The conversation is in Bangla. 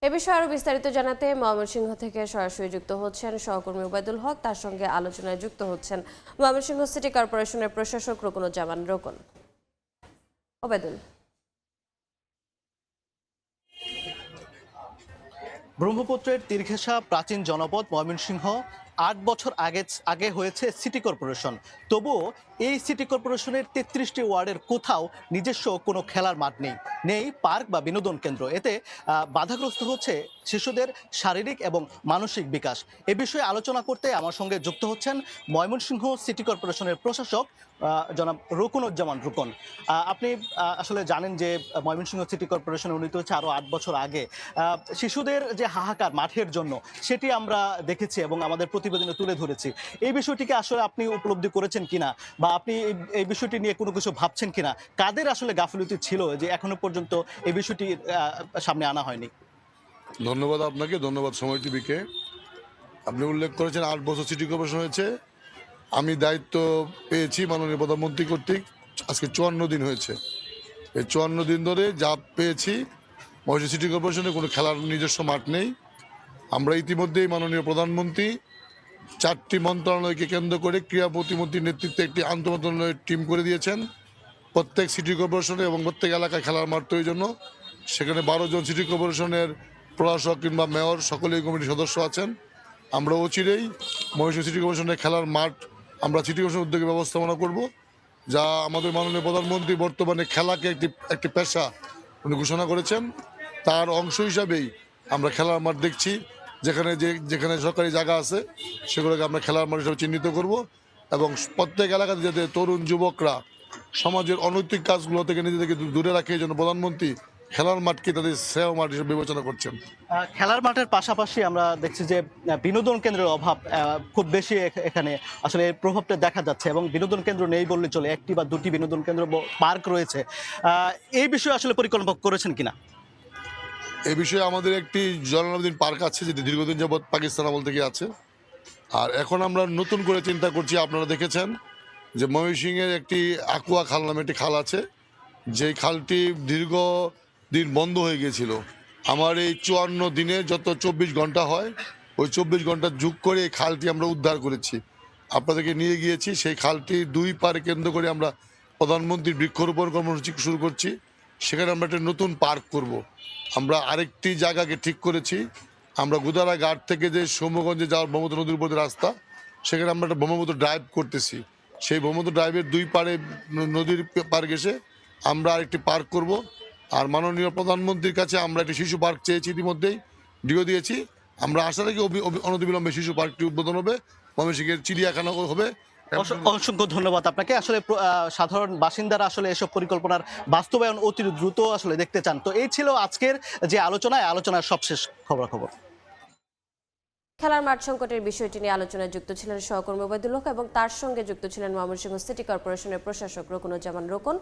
এ বিষয়ে আরো বিস্তারিত জানাতে ময়মনসিংহ থেকে সরাসরি যুক্ত হচ্ছেন সহকর্মী ওবায়দুল হক। তার সঙ্গে আলোচনায় যুক্ত হচ্ছেন ময়মনসিংহ সিটি কর্পোরেশনের প্রশাসক রুকনুজ্জামান রোকন। ওবায়দুল, ব্রহ্মপুত্রের তীরঘেঁষা প্রাচীন জনপদ ময়মনসিংহ ৮ বছর আগে হয়েছে সিটি কর্পোরেশন। তবুও এই সিটি কর্পোরেশনের ৩৩টি ওয়ার্ডের কোথাও নিজস্ব কোনো খেলার মাঠ নেই পার্ক বা বিনোদন কেন্দ্র। এতে বাধাগ্রস্ত হচ্ছে শিশুদের শারীরিক এবং মানসিক বিকাশ। এ বিষয়ে আলোচনা করতে আমার সঙ্গে যুক্ত হচ্ছেন ময়মনসিংহ সিটি কর্পোরেশনের প্রশাসক জনাব রুকনুজ্জামান রোকন। আপনি আসলে জানেন যে ময়মনসিংহ সিটি কর্পোরেশন উন্নীত হচ্ছে আরও ৮ বছর আগে। শিশুদের যে হাহাকার মাঠের জন্য সেটি আমরা দেখেছি এবং আমাদের প্রতিবেদনে তুলে ধরেছি। এই বিষয়টিকে আসলে আপনি উপলব্ধি করেছেন কিনা বা আপনি এই বিষয়টি নিয়ে কোনো কিছু ভাবছেন কিনা? কাদের আসলে গাফিলতি ছিল যে এখনো পর্যন্ত এই বিষয়টি সামনে আনা হয়নি? ধন্যবাদ আপনাকে, ধন্যবাদ সময় টিভিকে। আপনি উল্লেখ করেছেন ৮ বছর সিটি কর্পোরেশন হয়েছে। আমি দায়িত্ব পেয়েছি মাননীয় প্রধানমন্ত্রী কর্তৃক আজকে ৫৪ দিন হয়েছে। এই ৫৪ দিন ধরে যা পেয়েছি, ময়মনসিংহ সিটি কর্পোরেশনে কোনো খেলার নিজস্ব মাঠ নেই। আমরা ইতিমধ্যেই মাননীয় প্রধানমন্ত্রী ৪টি মন্ত্রণালয়কে কেন্দ্র করে ক্রীড়া প্রতিমন্ত্রীর নেতৃত্বে একটি আন্তঃমন্ত্রণালয়ের টিম করে দিয়েছেন প্রত্যেক সিটি কর্পোরেশনে এবং প্রত্যেক এলাকায় খেলার মাঠ তৈরির জন্য। সেখানে ১২ জন সিটি কর্পোরেশনের প্রশাসক কিংবা মেয়র সকলেই কমিটির সদস্য আছেন। আমরা অচিরেই ময়মনসিংহ সিটি কর্পোরেশনের খেলার মাঠ আমরা সিটি কর্পোরেশনের উদ্যোগে ব্যবস্থাপনা করব, যা আমাদের মাননীয় প্রধানমন্ত্রী বর্তমানে খেলাকে একটি পেশা উনি ঘোষণা করেছেন। তার অংশ হিসাবেই আমরা খেলার মাঠ দেখছি। যেখানে সরকারি জায়গা আছে সেগুলোকে আমরা খেলার মাঠ হিসাবে চিহ্নিত করব এবং প্রত্যেক এলাকাতে যাতে তরুণ যুবকরা সমাজের অনৈতিক কাজগুলো থেকে নিজেদেরকে দূরে রাখে, এই জন্য প্রধানমন্ত্রী খেলার মাঠকে তাদের শ্রেয় মাঠ হিসেবে বিবেচনা করছেন। খেলার মাঠের পাশাপাশি আমরা দেখছি যে বিনোদন কেন্দ্রের অভাব খুব বেশি এখানে আসলে এর প্রভাবটা দেখা যাচ্ছে এবং বিনোদন কেন্দ্র নেই বললে চলে। একটি বা দুটি বিনোদন কেন্দ্র পার্ক রয়েছে। এই বিষয়ে আসলে পরিকল্পনা করেছেন কিনা? এই বিষয়ে আমাদের একটি জলানবীন পার্ক আছে, যেটি দীর্ঘদিন যাবৎ পাকিস্তান আমল থেকে আছে। আর এখন আমরা নতুন করে চিন্তা করছি, আপনারা দেখেছেন যে ময়মনসিংহের একটি আকুয়া খাল নামে একটি খাল আছে, যেই খালটি দীর্ঘদিন বন্ধ হয়ে গিয়েছিল। আমার এই ৫৪ দিনে যত ২৪ ঘন্টা হয়, ওই ২৪ ঘন্টা যোগ করে এই খালটি আমরা উদ্ধার করেছি, আপনাদেরকে নিয়ে গিয়েছি। সেই খালটি দুই পারে কেন্দ্র করে আমরা প্রধানমন্ত্রীর বৃক্ষরোপণ কর্মসূচি শুরু করছি। সেখানে আমরা একটা নতুন পার্ক করব। আমরা আরেকটি জায়গাকে ঠিক করেছি, আমরা গুদারা ঘাট থেকে যে সৌম্যগঞ্জে যাওয়ার ব্রহ্মপুত্র নদীর উপর রাস্তা, সেখানে আমরা একটা ব্রহ্মপুত্র ড্রাইভ করতেছি। সেই ব্রহ্মপুত্র ড্রাইভের দুই পারে নদীর পার ঘেঁষে আমরা আরেকটি পার্ক করব। আর মাননীয় প্রধানমন্ত্রীর কাছে আমরা একটি শিশু পার্ক চেয়েছি, ইতিমধ্যেই ডিও দিয়েছি। আমরা আশা রাখি অনতিবিলম্বে শিশু পার্কটি উদ্বোধন হবে, ময়মনসিংহের চিড়িয়াখানা হবে। অসংখ্য ধন্যবাদ আপনাকে। আসলে সাধারণ বাসিন্দারা আসলে এসব পরিকল্পনার বাস্তবায়ন অতি দ্রুত আসলে দেখতে চান। তো এই ছিল আজকের যে আলোচনার সবশেষ খবরাখবর। খেলার মাঠ সংকটের বিষয়টি নিয়ে আলোচনায় যুক্ত ছিলেন সহকর্মী ওবায়দুল হক এবং তার সঙ্গে যুক্ত ছিলেন ময়মনসিংহ সিটি কর্পোরেশনের প্রশাসক রুকনুজ্জামান রোকন।